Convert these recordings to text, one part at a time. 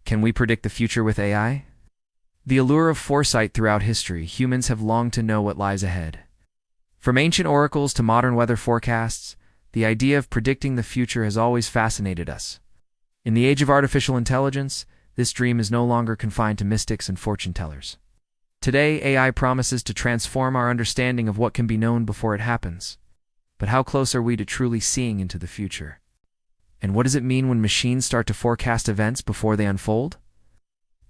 Can we predict the future with AI? The allure of foresight throughout history, humans have longed to know what lies ahead. From ancient oracles to modern weather forecasts, the idea of predicting the future has always fascinated us. In the age of artificial intelligence, this dream is no longer confined to mystics and fortune tellers. Today, AI promises to transform our understanding of what can be known before it happens. But how close are we to truly seeing into the future? And what does it mean when machines start to forecast events before they unfold?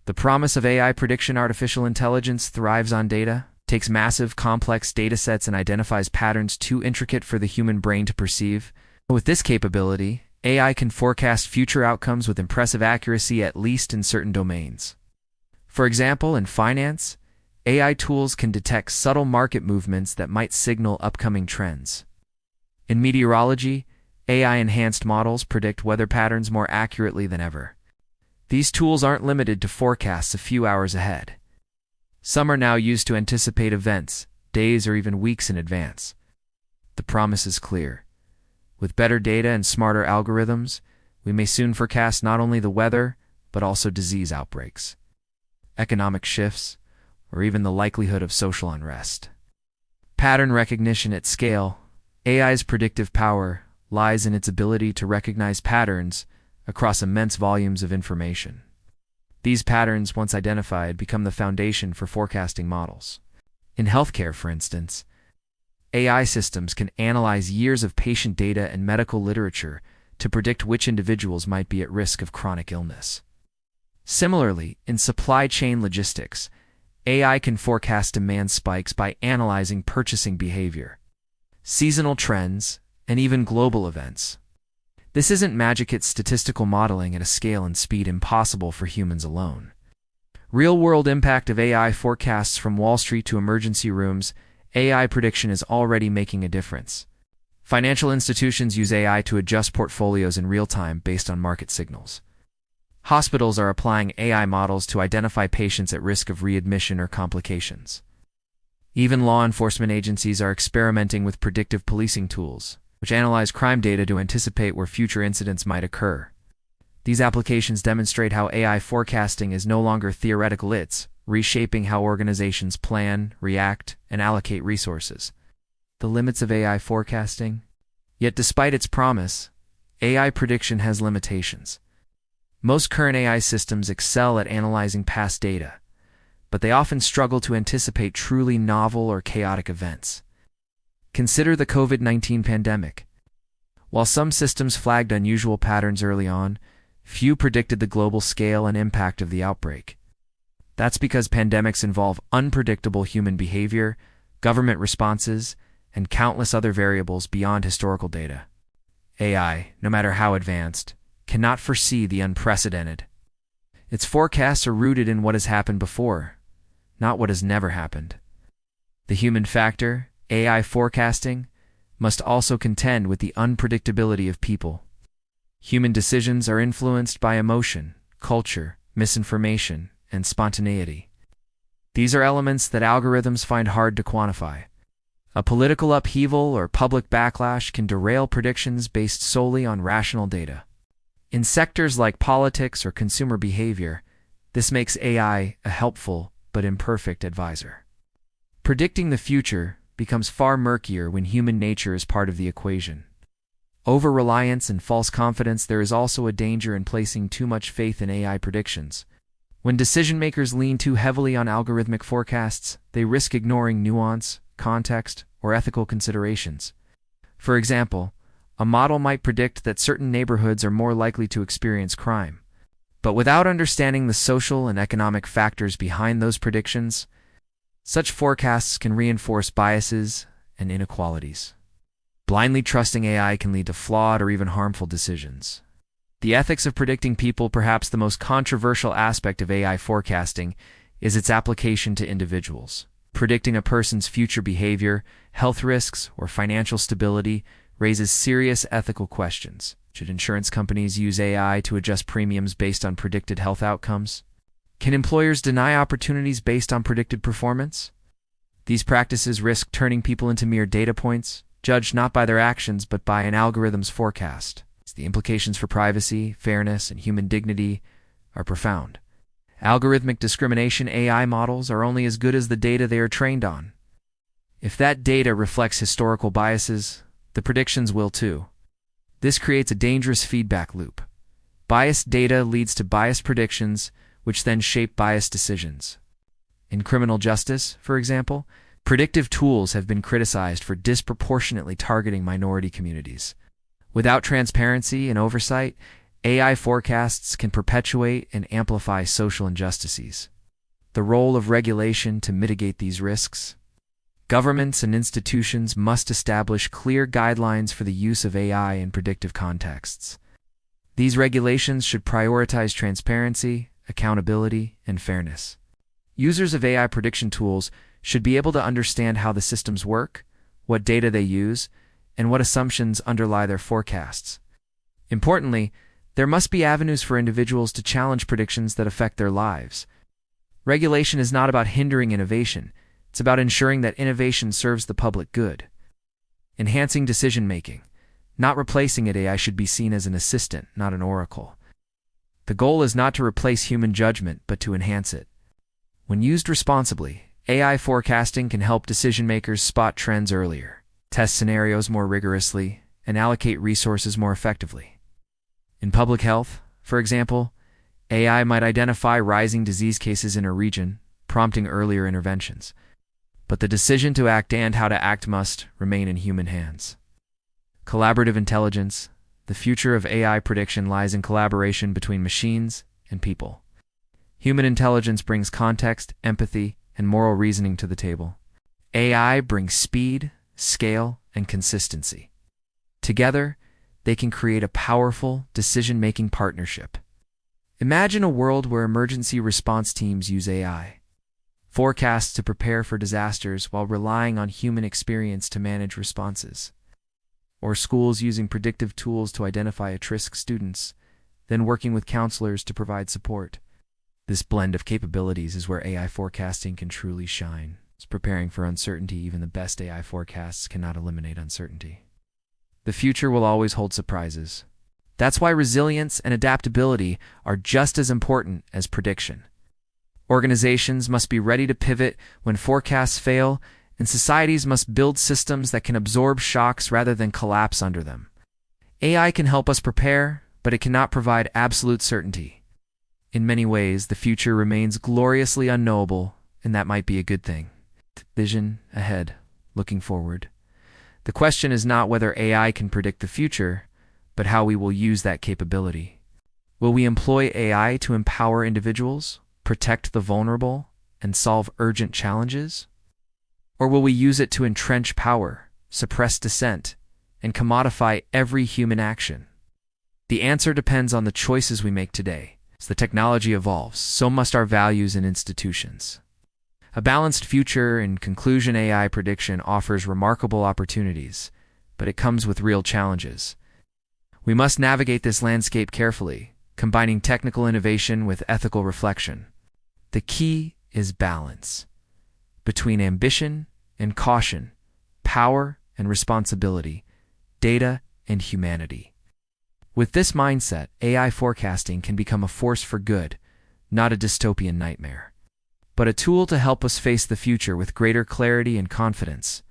The promise of AI prediction: artificial intelligence thrives on data, takes massive, complex datasets and identifies patterns too intricate for the human brain to perceive. With this capability, AI can forecast future outcomes with impressive accuracy, at least in certain domains. For example, in finance, AI tools can detect subtle market movements that might signal upcoming trends. In meteorology, AI-enhanced models predict weather patterns more accurately than ever. These tools aren't limited to forecasts a few hours ahead. Some are now used to anticipate events, days or even weeks in advance. The promise is clear. With better data and smarter algorithms, we may soon forecast not only the weather, but also disease outbreaks, economic shifts, or even the likelihood of social unrest. Pattern recognition at scale. AI's predictive power lies in its ability to recognize patterns across immense volumes of information. These patterns, once identified, become the foundation for forecasting models. In healthcare, for instance, AI systems can analyze years of patient data and medical literature to predict which individuals might be at risk of chronic illness. Similarly, in supply chain logistics, AI can forecast demand spikes by analyzing purchasing behavior, seasonal trends, and even global events. This isn't magic, it's statistical modeling at a scale and speed impossible for humans alone. Real-world impact of AI forecasts: from Wall Street to emergency rooms, AI prediction is already making a difference. Financial institutions use AI to adjust portfolios in real time based on market signals. Hospitals are applying AI models to identify patients at risk of readmission or complications. Even law enforcement agencies are experimenting with predictive policing tools, which analyze crime data to anticipate where future incidents might occur. These applications demonstrate how AI forecasting is no longer theoretical, it's reshaping how organizations plan, react, and allocate resources. The limits of AI forecasting? Yet despite its promise, AI prediction has limitations. Most current AI systems excel at analyzing past data, but they often struggle to anticipate truly novel or chaotic events. Consider the COVID-19 pandemic. While some systems flagged unusual patterns early on, few predicted the global scale and impact of the outbreak. That's because pandemics involve unpredictable human behavior, government responses, and countless other variables beyond historical data. AI, no matter how advanced, cannot foresee the unprecedented. Its forecasts are rooted in what has happened before, not what has never happened. The human factor, AI forecasting, must also contend with the unpredictability of people. Human decisions are influenced by emotion, culture, misinformation, and spontaneity. These are elements that algorithms find hard to quantify. A political upheaval or public backlash can derail predictions based solely on rational data. In sectors like politics or consumer behavior, this makes AI a helpful but imperfect advisor. Predicting the future becomes far murkier when human nature is part of the equation. Over-reliance and false confidence. There is also a danger in placing too much faith in AI predictions. When decision-makers lean too heavily on algorithmic forecasts, they risk ignoring nuance, context, or ethical considerations. For example, a model might predict that certain neighborhoods are more likely to experience crime. But without understanding the social and economic factors behind those predictions, such forecasts can reinforce biases and inequalities. Blindly trusting AI can lead to flawed or even harmful decisions. The ethics of predicting people. Perhaps the most controversial aspect of AI forecasting is its application to individuals. Predicting a person's future behavior, health risks, or financial stability raises serious ethical questions. Should insurance companies use AI to adjust premiums based on predicted health outcomes? Can employers deny opportunities based on predicted performance? These practices risk turning people into mere data points, judged not by their actions but by an algorithm's forecast. The implications for privacy, fairness, and human dignity are profound. Algorithmic discrimination AI models are only as good as the data they are trained on. If that data reflects historical biases, the predictions will too. This creates a dangerous feedback loop. Biased data leads to biased predictions, which then shape biased decisions. In criminal justice, for example, predictive tools have been criticized for disproportionately targeting minority communities. Without transparency and oversight, AI forecasts can perpetuate and amplify social injustices. The role of regulation to mitigate these risks. Governments and institutions must establish clear guidelines for the use of AI in predictive contexts. These regulations should prioritize transparency, accountability, and fairness. Users of AI prediction tools should be able to understand how the systems work, what data they use, and what assumptions underlie their forecasts. Importantly, there must be avenues for individuals to challenge predictions that affect their lives. Regulation is not about hindering innovation. It's about ensuring that innovation serves the public good. Enhancing decision-making. Not replacing it, AI should be seen as an assistant, not an oracle. The goal is not to replace human judgment, but to enhance it. When used responsibly, AI forecasting can help decision-makers spot trends earlier, test scenarios more rigorously, and allocate resources more effectively. In public health, for example, AI might identify rising disease cases in a region, prompting earlier interventions. But the decision to act and how to act must remain in human hands. Collaborative intelligence. The future of AI prediction lies in collaboration between machines and people. Human intelligence brings context, empathy, and moral reasoning to the table. AI brings speed, scale, and consistency. Together, they can create a powerful decision-making partnership. Imagine a world where emergency response teams use AI. Forecasts to prepare for disasters while relying on human experience to manage responses. Or schools using predictive tools to identify at-risk students, then working with counselors to provide support. This blend of capabilities is where AI forecasting can truly shine. It's preparing for uncertainty. Even the best AI forecasts cannot eliminate uncertainty. The future will always hold surprises. That's why resilience and adaptability are just as important as prediction. Organizations must be ready to pivot when forecasts fail, and societies must build systems that can absorb shocks rather than collapse under them. AI can help us prepare, but it cannot provide absolute certainty. In many ways, the future remains gloriously unknowable, and that might be a good thing. Vision ahead, looking forward. The question is not whether AI can predict the future, but how we will use that capability. Will we employ AI to empower individuals, protect the vulnerable, and solve urgent challenges? Or will we use it to entrench power, suppress dissent, and commodify every human action? The answer depends on the choices we make today. As the technology evolves, so must our values and institutions. A balanced future. In conclusion, AI prediction offers remarkable opportunities, but it comes with real challenges. We must navigate this landscape carefully, combining technical innovation with ethical reflection. The key is balance between ambition and caution, power and responsibility, data and humanity. With this mindset, AI forecasting can become a force for good, not a dystopian nightmare, but a tool to help us face the future with greater clarity and confidence.